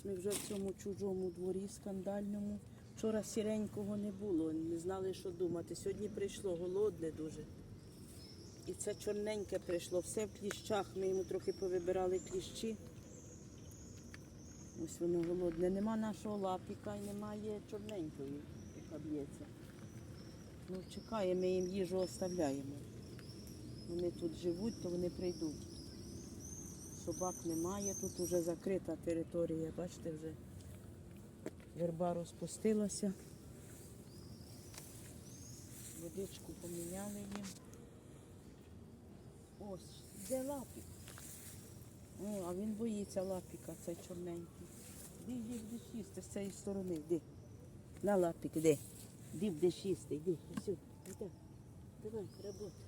ми вже в цьому чужому дворі скандальному. Вчора сіренького не було, не знали, що думати. Сьогодні прийшло голодне дуже. І це чорненьке прийшло, все в кліщах. Ми йому трохи повибирали кліщі. Ось воно голодне. Нема нашого лапіка і немає чорненької, яка б'ється. Ну, чекає, ми їм їжу оставляємо. Вони тут живуть, то вони прийдуть. Собак немає, тут вже закрита територія, бачите, вже верба розпустилася. Водичку поміняли їм. Ось, де лапік? О, а він боїться лапіка, цей чорненький. Іди їсти з цієї сторони, йди. На лапік, іди. Іди будеш їсти, іди. Ось, іди. Давай, роботи.